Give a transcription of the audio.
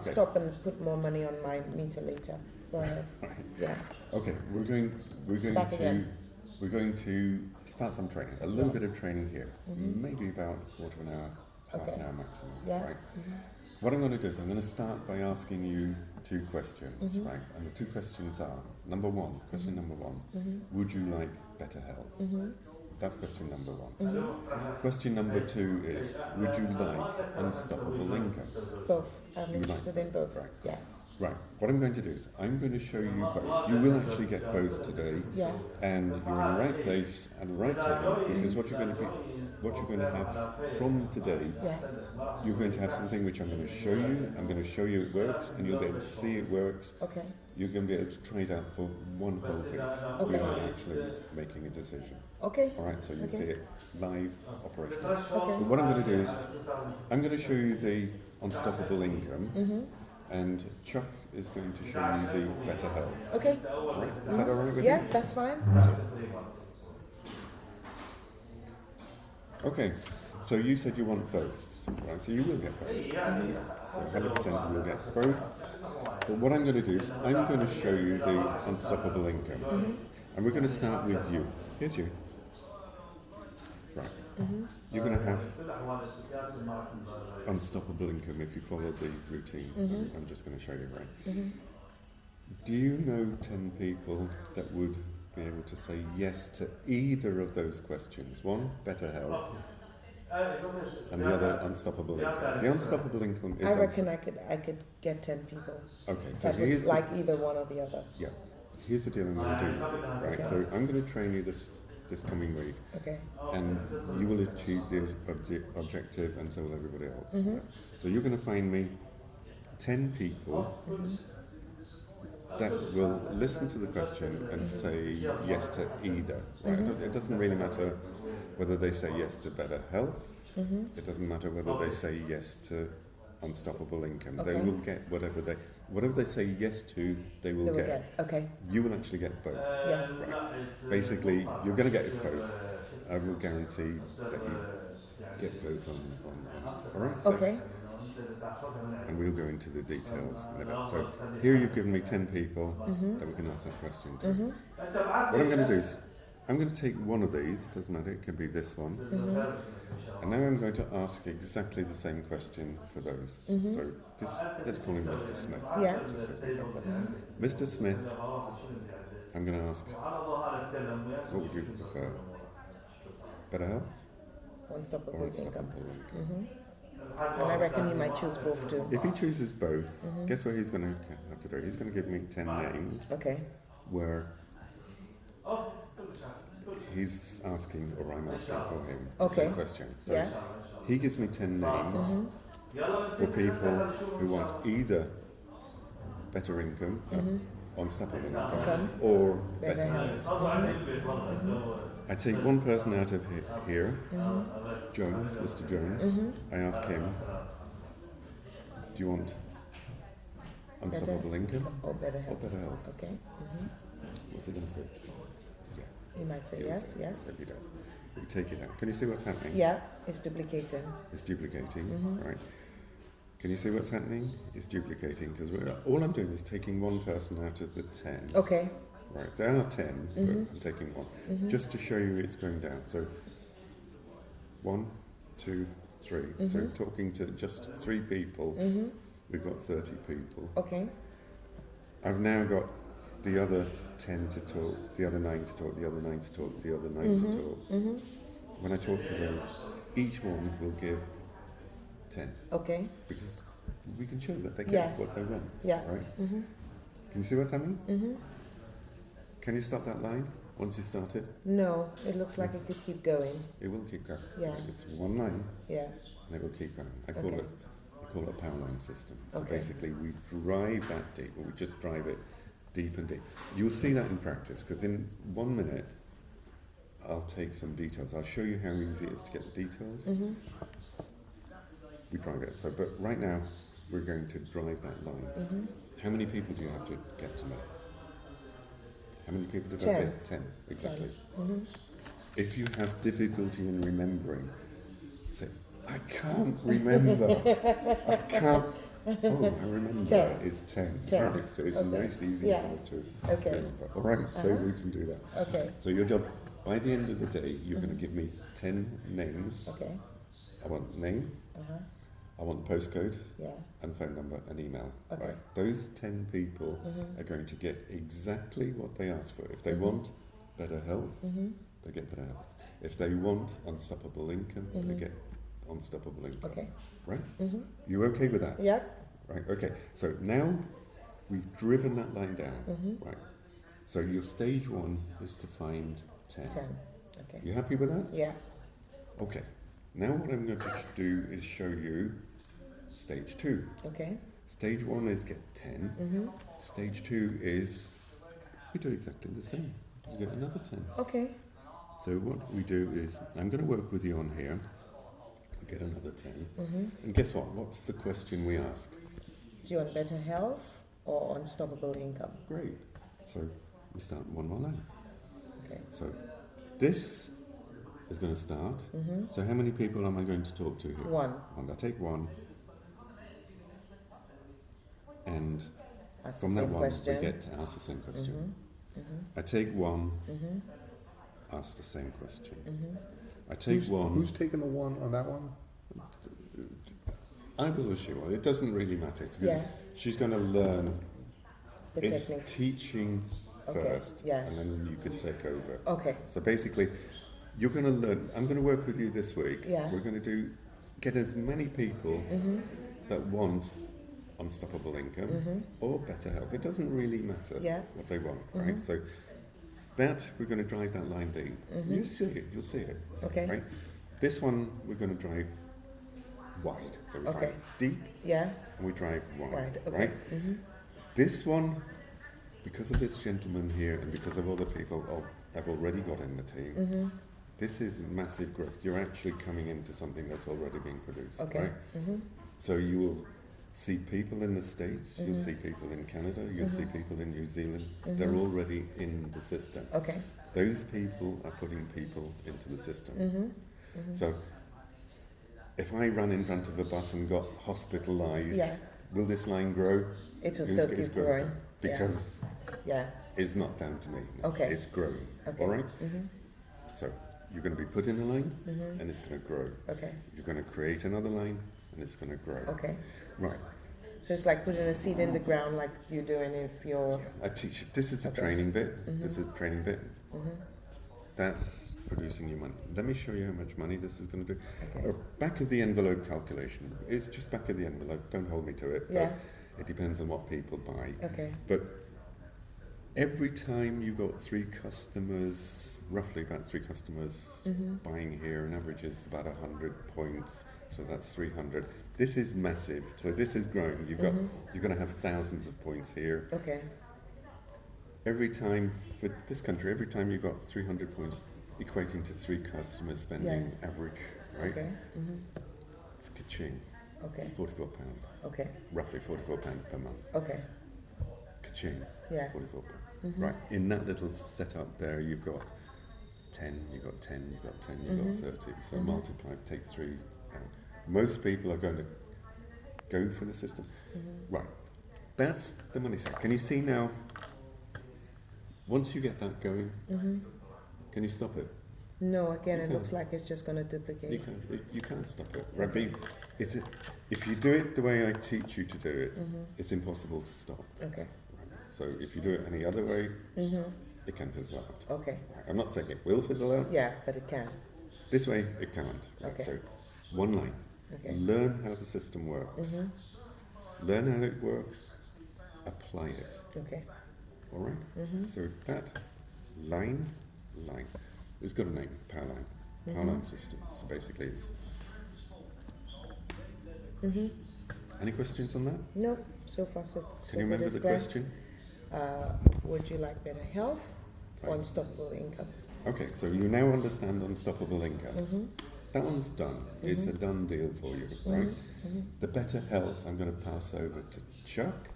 stop and put more money on my meter later. Go ahead. Right. Yeah. Okay, we're going Back again. to start some training. A little bit of training here, maybe about a quarter of an hour, half an hour maximum. Yeah. Right. What I'm going to do is I'm going to start by asking you 2 questions, right? And the 2 questions are: number 1, question number 1, would you like better health? That's question number 1. Question number 2 is: would you like unstoppable income? Both. I'm interested in both. Right. Yeah. Right. What I'm going to do is I'm going to show you both. You will actually get both today, Yeah. and you're in the right place at the right time, because what you're going to have from today, Yeah. you're going to have something which I'm going to show you. I'm going to show you it works, and you'll be able to see it works. Okay. You're going to be able to try it out for 1 whole week without actually making a decision. Okay. All right, so you see it live operation. Okay. But what I'm going to do is I'm going to show you the unstoppable income, and Chuck is going to show you the better health. Okay. All right? Is that all right with you? Yeah, that's fine. Okay, so you said you want both, right? So you will get both. So 100% you will get both. But what I'm going to do is I'm going to show you the unstoppable income. And we're going to start with you. Here's you. Right. You're going to have unstoppable income if you follow the routine. I'm just going to show you, right? Do you know 10 people that would be able to say yes to either of those questions? 1, better health, and the other, unstoppable income. The unstoppable income is... I reckon I could get 10 people. Okay, so That would here's like either one or the other. yeah. Here's the deal I'm going to do with you, right? Okay. So I'm going to train you this coming week, Okay. and you will achieve the objective, and so will everybody else. Right? So you're going to find me 10 people that will listen to the question and say yes to either. Right? It doesn't really matter whether they say yes to better health. It doesn't matter whether they say yes to unstoppable income. Okay. They will get whatever they say yes to, they will get. Okay. You will actually get both. Yeah. Right. Basically, you're going to get both. I will guarantee that you get both on. All right. So, Okay. and we'll go into the details in a bit. So here you've given me 10 people that we can ask that question to. What I'm going to do is I'm going to take one of these. It doesn't matter. It can be this one. And now I'm going to ask exactly the same question for those. So let's call him Mr. Smith. Yeah. Just as an example. Mr. Smith, I'm going to ask, what would you prefer? Better health or Unstoppable income. unstoppable income? And I reckon you might choose both too. If he chooses both, guess what he's going to have to do? He's going to give me 10 names Okay. where he's asking, or I'm asking for him, the Okay. same question. So Yeah. he gives me 10 names for people who want either better income, unstoppable income, or better health. I take one person out of here, Jones, Mr. Jones. I ask him, do you want unstoppable income Or better or health. better health? Okay. What's he going to say? Yeah. He might say He'll yes, say yes. If he does. We take it out. Can you see what's happening? Yeah, it's duplicating. It's duplicating, right? Can you see what's happening? It's duplicating, because all I'm doing is taking one person out of the 10. Okay. Right, there are 10, but I'm taking one. Just to show you it's going down. So, 1, 2, 3. So talking to just 3 people, we've got 30 people. Okay. I've now got the other 10 to talk, the other 9 to talk, the other 9 to talk, the other 9 to talk. When I talk to those, each one will give 10. Okay. Because we can show that they get Yeah. what they want. Yeah. Right? Can you see what's happening? Can you stop that line once you start it? No, it looks like it could keep going. It will keep going. Yeah. It's one line, Yeah. and it will keep going. I call Okay. it a Powerline system. So Okay. basically, we drive that deep, or we just drive it deep and deep. You'll see that in practice, because in 1 minute, I'll take some details. I'll show you how easy it is to get the details. We drive it. So, but right now, we're going to drive that line. How many people do you have to get to know? How many people did I say? 10, exactly. If you have difficulty in remembering, say, I can't remember. Oh, I remember. 10. It's 10. 10. Right, so it's Okay. nice, easy Yeah. for two. Okay. Yes. All right, so we can do that. Okay. So your job, by the end of the day, you're going to give me 10 names. Okay. I want name, I want postcode, Yeah. and phone number and email. Okay. Right. Those 10 people are going to get exactly what they ask for. If they want better health, they get better health. If they want unstoppable income, they get unstoppable income. Okay. Right? You okay with that? Yeah. Right, okay. So now we've driven that line down. Right. So your stage 1 is to find 10. 10. Okay. You happy with that? Yeah. Okay. Now what I'm going to do is show you stage 2. Okay. Stage 1 is get 10. Stage 2 is we do exactly the same. You get another 10. Okay. So what we do is I'm going to work with you on here. Get another 10. And guess what? What's the question we ask? Do you want better health or unstoppable income? Great. So we start one more line. Okay. So this is going to start. So how many people am I going to talk to here? 1. And I take 1. And Ask from the that same 1, question. we get to ask the same question. I take 1, ask the same question. I take 1. Who's taking the 1 on that one? I will assure you, it doesn't really matter because Yeah. she's going to learn. The It's technique. teaching Okay, first, yeah. and then you can take over. Okay. So basically, you're going to learn. I'm going to work with you this week. Yeah. We're going to get as many people that want unstoppable income or better health. It doesn't really matter Yeah. what they want, right? So that we're going to drive that line deep. You see it. You'll see it. Okay. Right. This one we're going to drive wide. So we Okay. drive deep Yeah. and we drive wide. Right. Okay. Right. This one, because of this gentleman here and because of other people I've already got in the team, this is massive growth. You're actually coming into something that's already being produced, Okay. right? So you will see people in the States, you'll see people in Canada, you'll see people in New Zealand. They're already in the system. Okay. Those people are putting people into the system. So if I ran in front of a bus and got hospitalised, Yeah. will this line grow? It will It's- still it's keep growing. because Yeah. it's not down to me. No. Okay. It's growing. Okay. All right? So you're going to be put in a line and it's going to grow. Okay. You're going to create another line and it's going to grow. Okay. Right. So it's like putting a seed in the ground, like you're doing if you're. I teach you. This is a Okay. training bit. This is a training bit. That's producing your money. Let me show you how much money this is going to do. Okay. Back of the envelope calculation. It's just back of the envelope. Don't hold me to it. Yeah. But it depends on what people buy. Okay. But every time you got 3 customers, roughly about 3 customers buying here, an average is about 100 points, so that's 300. This is massive, so this is growing. You're going to have thousands of points here. Okay. Every time, for this country, every time you got 300 points, equating to 3 customers spending average, right? Okay. It's ka-ching. Okay. It's £44, Okay. roughly £44 per month. Okay. Ka-ching. Yeah. £44. Right, in that little setup there, you've got 10, you've got 10, you've got 10, you've got 30. So multiply, take 3 out. Most people are going to go for the system. Right, that's the money side. Can you see now, once you get that going, can you stop it? No, again, You it can't. looks like it's just going to duplicate. You can't stop it. Right, but if you do it the way I teach you to do it, it's impossible to stop. Okay. So if you do it any other way, it can fizzle out. Okay. I'm not saying it will fizzle out. Yeah, but it can. This way, it can't. Right? Okay. So, one line. Okay. Learn how the system works. Learn how it works. Apply it. Okay. All right? So that line, it's got a name, Powerline. Powerline system. So basically it's... Any questions on that? No, so far so. Can you remember the question? Would you like better health or Right. unstoppable income? Okay, so you now understand unstoppable income. That one's done. It's a done deal for you, right? The better health I'm going to pass over to Chuck.